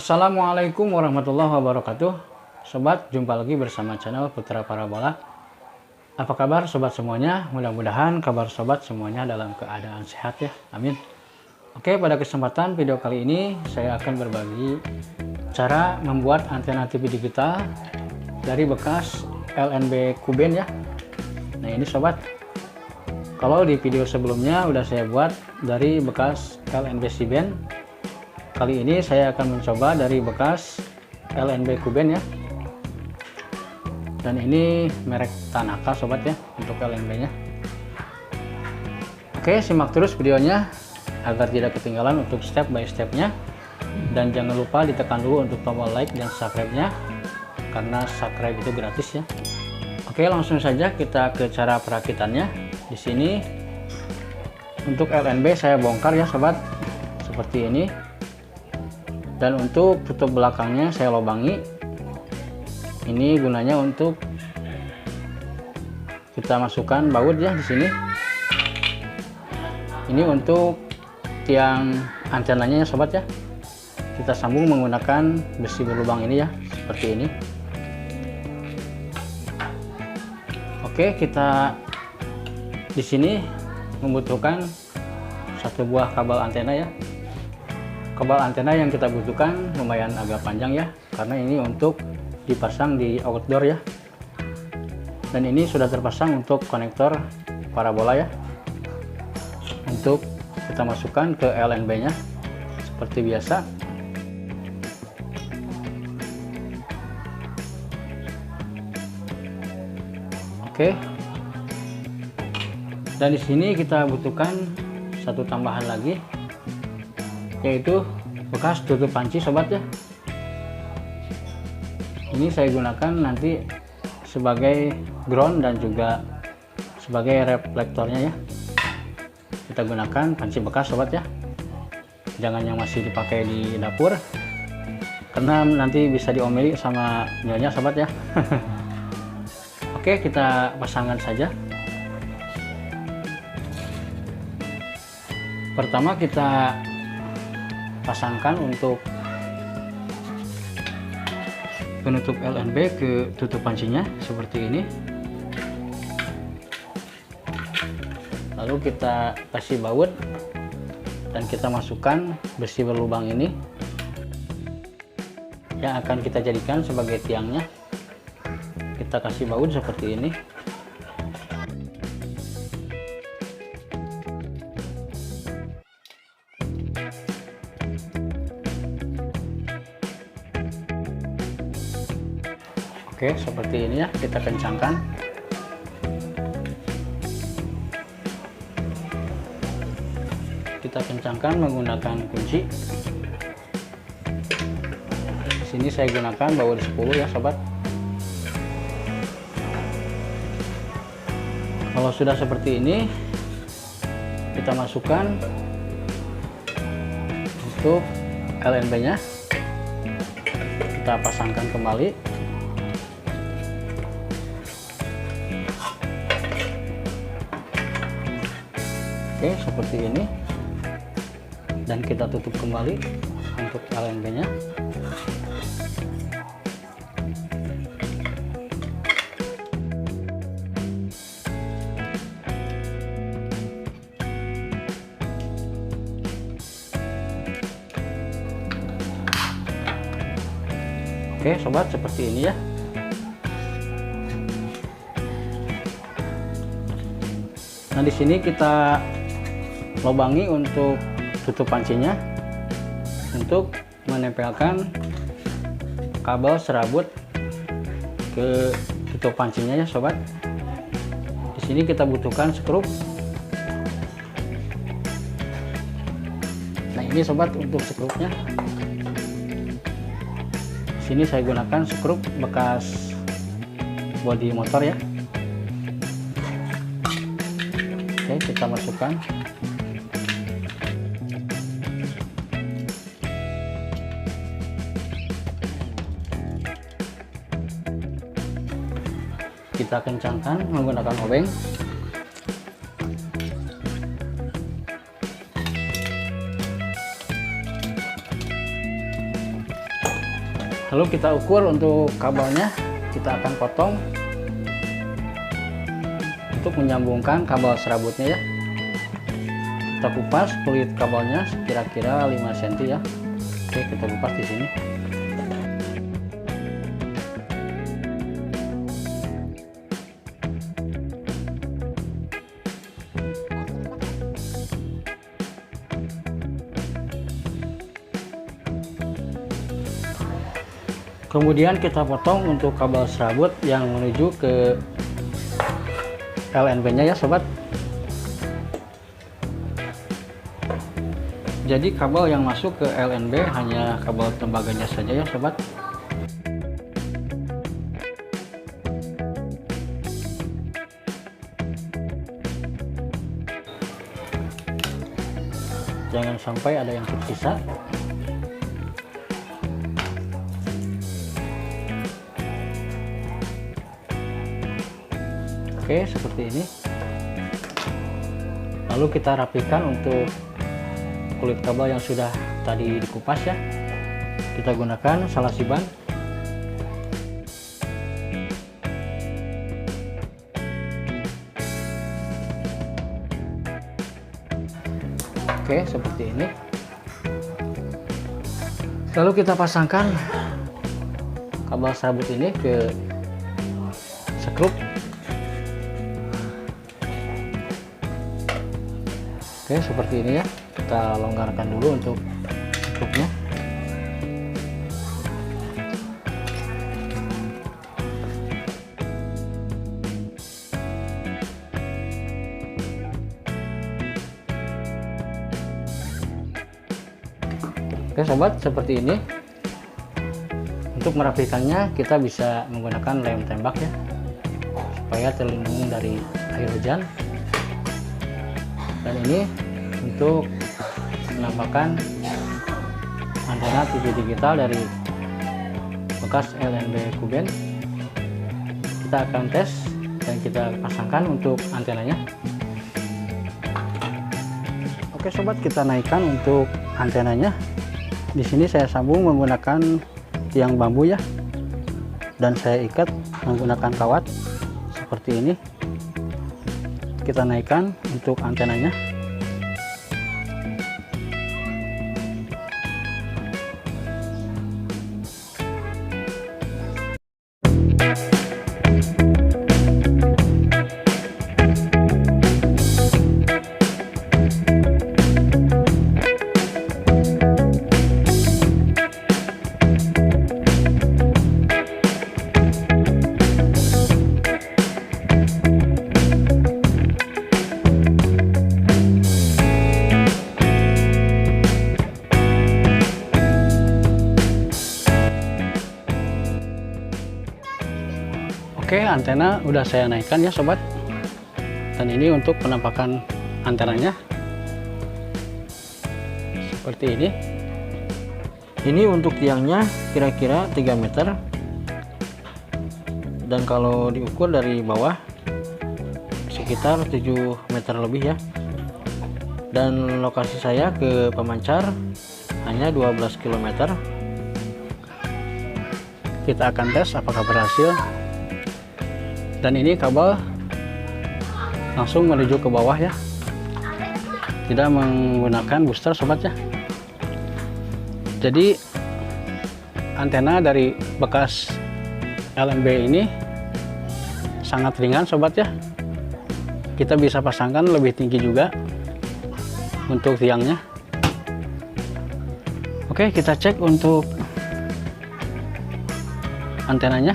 Assalamualaikum warahmatullahi wabarakatuh. Sobat, jumpa lagi bersama channel Putra Parabola. Apa kabar sobat semuanya? Mudah-mudahan kabar sobat semuanya dalam keadaan sehat ya. Amin. Oke, pada kesempatan video kali ini saya akan berbagi cara membuat antena TV digital dari bekas LNB Kuben ya. Nah, ini sobat. Kalau di video sebelumnya udah saya buat dari bekas LNB Siben. Kali ini saya akan mencoba dari bekas LNB Kuben ya. Dan ini merek Tanaka sobat ya untuk LNB nya. Oke, simak terus videonya agar tidak ketinggalan untuk step by stepnya. Dan jangan lupa ditekan dulu untuk tombol like dan subscribe nya, karena subscribe itu gratis ya. Oke, langsung saja kita ke cara perakitannya. Di sini untuk LNB saya bongkar ya sobat, seperti ini. Dan untuk tutup belakangnya saya lobangi. Ini gunanya untuk kita masukkan baut ya di sini. Ini untuk tiang antenanya ya sobat ya. Kita sambung menggunakan besi berlubang ini ya, seperti ini. Oke, kita di sini membutuhkan satu buah kabel antena ya. Kabel antena yang kita butuhkan lumayan agak panjang ya, karena ini untuk dipasang di outdoor ya. Dan ini sudah terpasang untuk konektor parabola ya, untuk kita masukkan ke LNB nya seperti biasa. Oke, dan di sini kita butuhkan satu tambahan lagi, yaitu bekas tutup panci sobat ya. Ini saya gunakan nanti sebagai ground dan juga sebagai reflektornya ya. Kita gunakan panci bekas sobat ya, jangan yang masih dipakai di dapur, karena nanti bisa diomeli sama nyonya sobat ya. Oke, kita pasangkan saja. Pertama kita pasangkan untuk penutup LNB ke tutup pancinya seperti ini. Lalu kita kasih baut dan kita masukkan besi berlubang ini yang akan kita jadikan sebagai tiangnya. Kita kasih baut seperti ini. Oke, seperti ini ya, kita kencangkan. Kita kencangkan menggunakan kunci. Di sini saya gunakan baut 10 ya sobat. Kalau sudah seperti ini, kita masukkan untuk LNB nya. Kita pasangkan kembali. Oke, seperti ini. Dan kita tutup kembali untuk LNB nya. Oke sobat, seperti ini ya. Nah, di sini kita lobangi untuk tutup pancinya untuk menempelkan kabel serabut ke tutup pancinya ya sobat. Di sini kita butuhkan skrup. Nah, ini sobat untuk skrupnya. Di sini saya gunakan skrup bekas bodi motor ya. Oke, kita masukkan. Kita kencangkan menggunakan obeng. Lalu kita ukur untuk kabelnya, kita akan potong untuk menyambungkan kabel serabutnya ya. Kita kupas kulit kabelnya kira-kira 5 cm ya. Oke, kita kupas di sini. Kemudian kita potong untuk kabel serabut yang menuju ke LNB-nya ya sobat. Jadi kabel yang masuk ke LNB hanya kabel tembaganya saja ya sobat. Jangan sampai ada yang tersisa. Oke, seperti ini. Lalu kita rapikan untuk kulit kabel yang sudah tadi dikupas ya. Kita gunakan salasi ban. Oke, seperti ini. Lalu kita pasangkan kabel serabut ini ke skrup. Oke, seperti ini ya. Kita longgarkan dulu untuk skrupnya. Oke sobat, seperti ini. Untuk merapikannya kita bisa menggunakan lem tembak ya, supaya terlindung dari air hujan. Dan ini untuk menampakkan antena TV digital dari bekas LNB Kuben. Kita akan tes dan kita pasangkan untuk antenanya. Oke sobat, kita naikkan untuk antenanya. Di sini saya sambung menggunakan tiang bambu ya, dan saya ikat menggunakan kawat seperti ini. Kita naikkan untuk antenanya. Oke, antena udah saya naikkan ya sobat. Dan ini untuk penampakan antenanya. Seperti ini. Ini untuk tiangnya kira-kira 3 meter. Dan kalau diukur dari bawah sekitar 7 meter lebih ya. Dan lokasi saya ke pemancar hanya 12 km. Kita akan tes apakah berhasil. Dan ini kabel langsung menuju ke bawah ya, tidak menggunakan booster sobat ya. Jadi antena dari bekas LNB ini sangat ringan sobat ya. Kita bisa pasangkan lebih tinggi juga untuk tiangnya. Oke, kita cek untuk antenanya.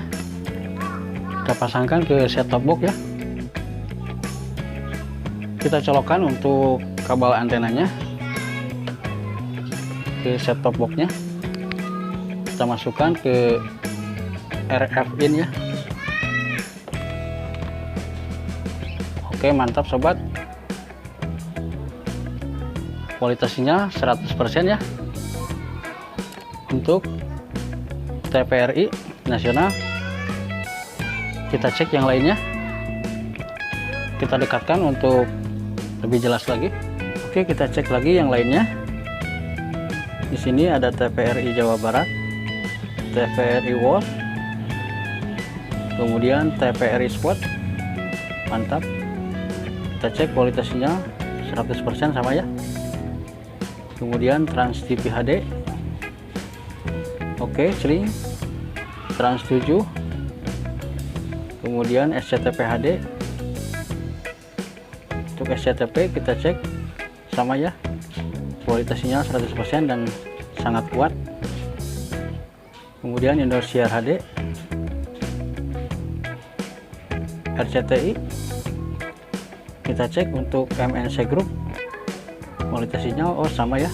Kita pasangkan ke set top box ya. Kita colokkan untuk kabel antenanya ke set top boxnya. Kita masukkan ke RF in ya. Oke, mantap sobat. Kualitasnya 100% ya. Untuk TVRI nasional. Kita cek yang lainnya. Kita dekatkan untuk lebih jelas lagi. Oke, kita cek lagi yang lainnya. Di sini ada TVRI Jawa Barat. TVRI World, kemudian TVRI Sport, mantap. Kita cek kualitasnya 100% sama ya. Kemudian Trans TV HD, oke, Sling, Trans 7, kemudian SCTV HD. Untuk SCTV kita cek sama ya, kualitasnya 100% dan sangat kuat. Kemudian Indosiar HD, RCTI kita cek. Untuk MNC Group kualitasnya sama ya,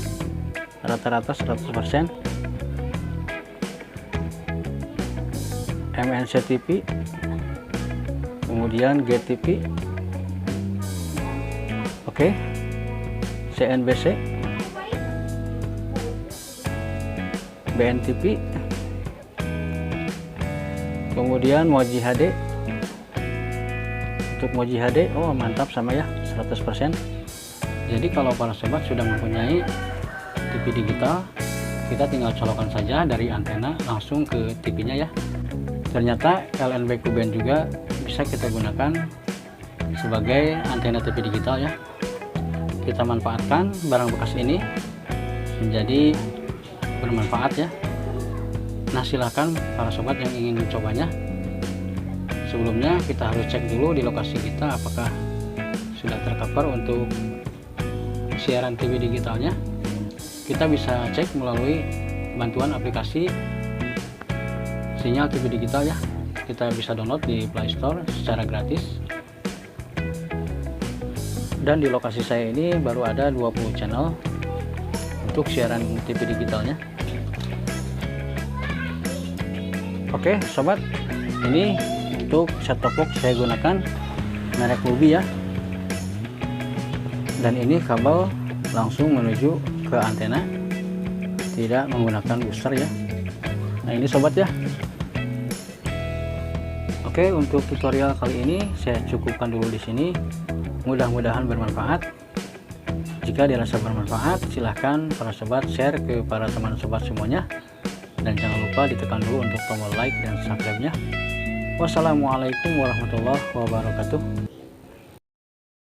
rata-rata 100%. MNC TV, kemudian GTV, oke. CNBC, BNTV, kemudian Moji HD. Untuk Moji HD, mantap sama ya, 100%. Jadi kalau para sobat sudah mempunyai TV digital, kita tinggal colokan saja dari antena langsung ke TV-nya ya. Ternyata LNB Band juga bisa kita gunakan sebagai antena TV digital ya. Kita manfaatkan barang bekas ini menjadi bermanfaat ya. Nah, silahkan para sobat yang ingin mencobanya. Sebelumnya kita harus cek dulu di lokasi kita apakah sudah tercover untuk siaran TV digitalnya. Kita bisa cek melalui bantuan aplikasi sinyal TV digital ya. Kita bisa download di Play Store secara gratis. Dan di lokasi saya ini baru ada 20 channel untuk siaran TV digitalnya. Oke sobat, ini untuk set-top box saya gunakan merek Lubi ya. Dan ini kabel langsung menuju ke antena, tidak menggunakan booster ya. Nah ini sobat ya. Oke, untuk tutorial kali ini saya cukupkan dulu di sini. Mudah-mudahan bermanfaat. Jika dirasa bermanfaat, silahkan para sobat share ke para teman sobat semuanya. Dan jangan lupa ditekan dulu untuk tombol like dan subscribe-nya. Wassalamualaikum warahmatullahi wabarakatuh.